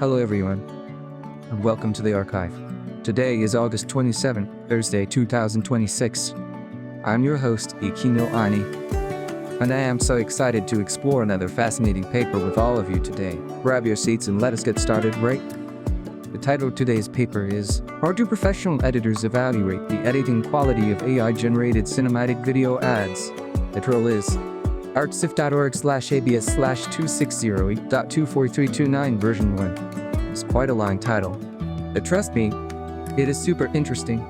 Hello everyone, and welcome to the archive. Today is August 27th, Thursday 2026. I'm your host, Ikino Ani, and I am so excited to explore another fascinating paper with all of you today. Grab your seats and let us get started right. The title of today's paper is, How do professional editors evaluate the editing quality of AI-generated cinematic video ads? The title is artsif.org/abs/2608.24329 version 1. It's quite a long title, but trust me, it is super interesting.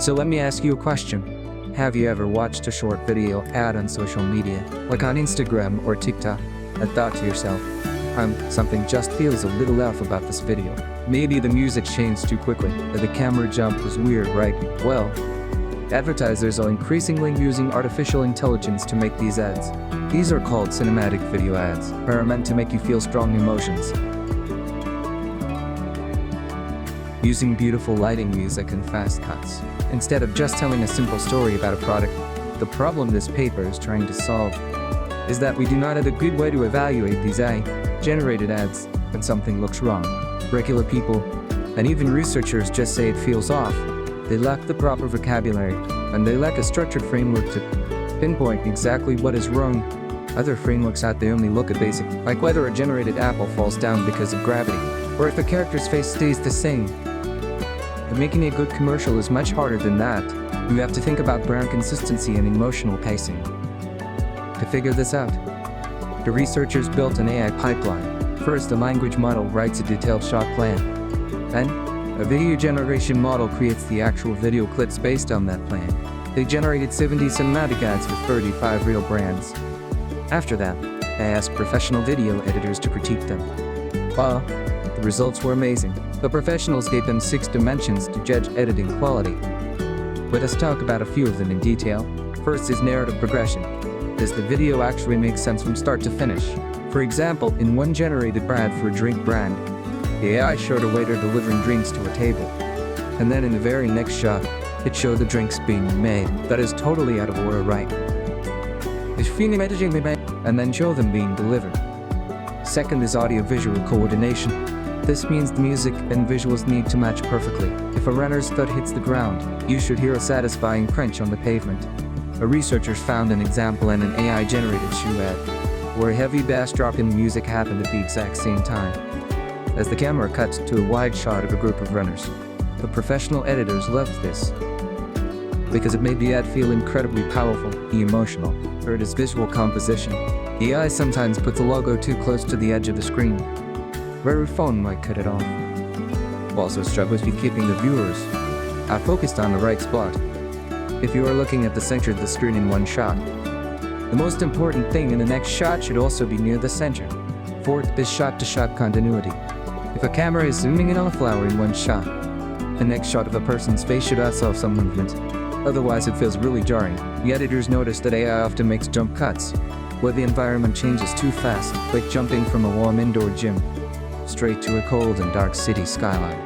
So let me ask you a question. Have you ever watched a short video ad on social media, like on Instagram or TikTok, and thought to yourself, something just feels a little off about this video. Maybe the music changed too quickly, or the camera jump was weird, right? Well, advertisers are increasingly using artificial intelligence to make these ads. These are called cinematic video ads, and are meant to make you feel strong emotions. Using beautiful lighting, music, and fast cuts, instead of just telling a simple story about a product. The problem this paper is trying to solve is that we do not have a good way to evaluate these AI-generated ads when something looks wrong. Regular people, and even researchers, just say it feels off. They lack the proper vocabulary, and they lack a structured framework to pinpoint exactly what is wrong. Other frameworks out there only look at basic, like whether a generated apple falls down because of gravity, or if a character's face stays the same. But making a good commercial is much harder than that. You have to think about brand consistency and emotional pacing. To figure this out, the researchers built an AI pipeline. First, a language model writes a detailed shot plan. Then, a video generation model creates the actual video clips based on that plan. They generated 70 cinematic ads for 35 real brands. After that, I asked professional video editors to critique them. Well, the results were amazing. The professionals gave them 6 dimensions to judge editing quality. Let us talk about a few of them in detail. First is narrative progression. Does the video actually make sense from start to finish? For example, in one generated ad for a drink brand, the AI showed a waiter delivering drinks to a table. And then in the very next shot, it showed the drinks being made. That is totally out of order, right? And then show them being delivered. Second is audiovisual coordination. This means the music and visuals need to match perfectly. If a runner's foot hits the ground, you should hear a satisfying crunch on the pavement. A researchers found an example in an AI-generated shoe ad, where a heavy bass drop in music happened at the exact same time, as the camera cuts to a wide shot of a group of runners. The professional editors loved this, because it made the ad feel incredibly powerful and emotional. Third is visual composition. The AI sometimes puts a logo too close to the edge of the screen, where your phone might cut it off. Also struggles with keeping the viewers focused on the right spot. If you are looking at the center of the screen in one shot, the most important thing in the next shot should also be near the center. Fourth is shot-to-shot continuity. If a camera is zooming in on a flower in one shot, the next shot of a person's face should also have some movement. Otherwise, it feels really jarring. The editors noticed that AI often makes jump cuts, where the environment changes too fast, like jumping from a warm indoor gym straight to a cold and dark city skyline.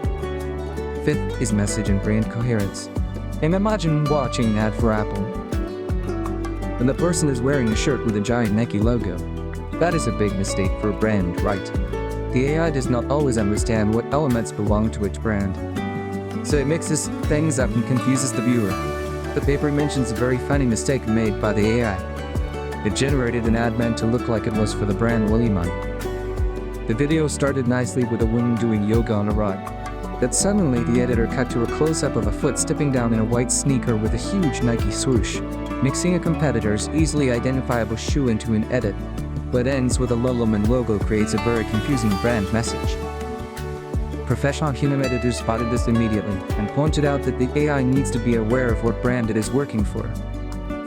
Fifth is message and brand coherence. Imagine watching an ad for Apple, and the person is wearing a shirt with a giant Nike logo. That is a big mistake for a brand, right? The AI does not always understand what elements belong to each brand, so it mixes things up and confuses the viewer. The paper mentions a very funny mistake made by the AI. It generated an ad meant to look like it was for the brand Williman. The video started nicely with a woman doing yoga on a rug. But suddenly the editor cut to a close-up of a foot stepping down in a white sneaker with a huge Nike swoosh, mixing a competitor's easily identifiable shoe into an edit. What ends with a Lululemon logo creates a very confusing brand message. Professional human editors spotted this immediately and pointed out that the AI needs to be aware of what brand it is working for.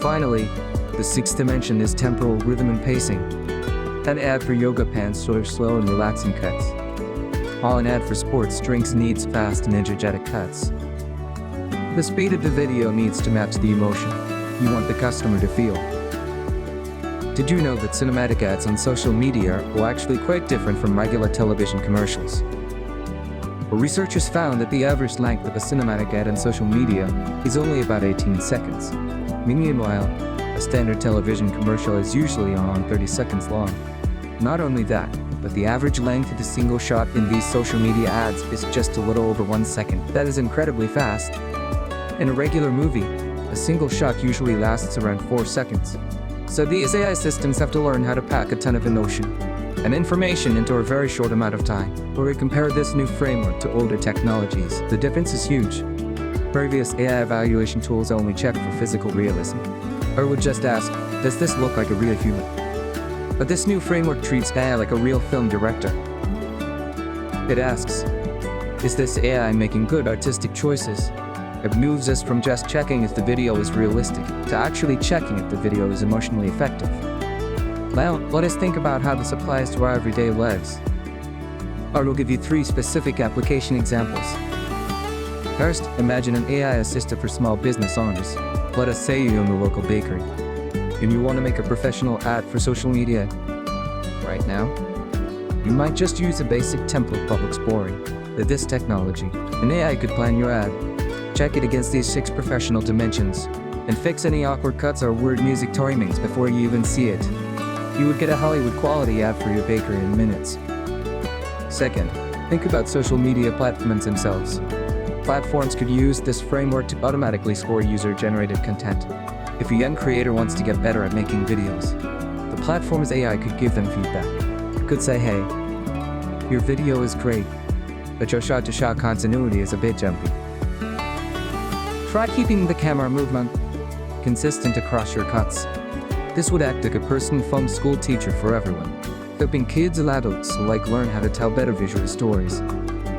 Finally, the sixth dimension is temporal rhythm and pacing. An ad for yoga pants shows slow and relaxing cuts, while an ad for sports drinks needs fast and energetic cuts. The speed of the video needs to match the emotion you want the customer to feel. Did you know that cinematic ads on social media are actually quite different from regular television commercials? Researchers found that the average length of a cinematic ad on social media is only about 18 seconds. Meanwhile, a standard television commercial is usually around 30 seconds long. Not only that, but the average length of the single shot in these social media ads is just a little over 1 second. That is incredibly fast. In a regular movie, a single shot usually lasts around 4 seconds. So these AI systems have to learn how to pack a ton of emotion and information into a very short amount of time. When we compare this new framework to older technologies, the difference is huge. Previous AI evaluation tools only check for physical realism, or would just ask, does this look like a real human? But this new framework treats AI like a real film director. It asks, is this AI making good artistic choices? It moves us from just checking if the video is realistic to actually checking if the video is emotionally effective. Now, let us think about how this applies to our everyday lives. I will give you 3 specific application examples. First, imagine an AI assistant for small business owners. Let us say you own a local bakery, and you want to make a professional ad for social media. Right now, you might just use a basic template but looks boring. With this technology, an AI could plan your ad, check it against these 6 professional dimensions, and fix any awkward cuts or weird music timings before you even see it. You would get a Hollywood quality ad for your bakery in minutes. Second, think about social media platforms themselves. Platforms could use this framework to automatically score user-generated content. If a young creator wants to get better at making videos, the platform's AI could give them feedback. It could say, hey, your video is great, but your shot-to-shot continuity is a bit jumpy. Try keeping the camera movement consistent across your cuts. This would act like a personal fun school teacher for everyone, helping kids and adults alike learn how to tell better visual stories.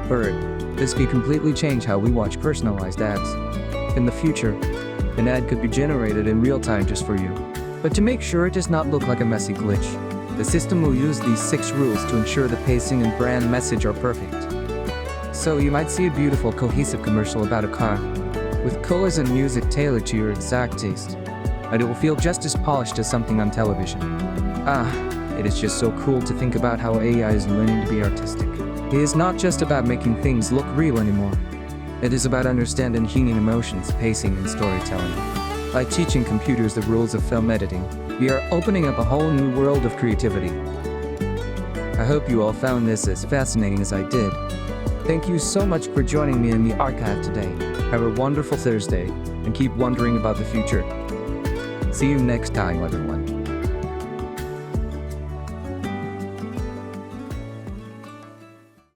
Third, this could completely change how we watch personalized ads. In the future, an ad could be generated in real time just for you. But to make sure it does not look like a messy glitch, the system will use these 6 rules to ensure the pacing and brand message are perfect. So you might see a beautiful, cohesive commercial about a car, with colors and music tailored to your exact taste, and it will feel just as polished as something on television. It is just so cool to think about how AI is learning to be artistic. It is not just about making things look real anymore. It is about understanding human emotions, pacing, and storytelling. By teaching computers the rules of film editing, we are opening up a whole new world of creativity. I hope you all found this as fascinating as I did. Thank you so much for joining me in the archive today. Have a wonderful Thursday, and keep wondering about the future. See you next time, everyone.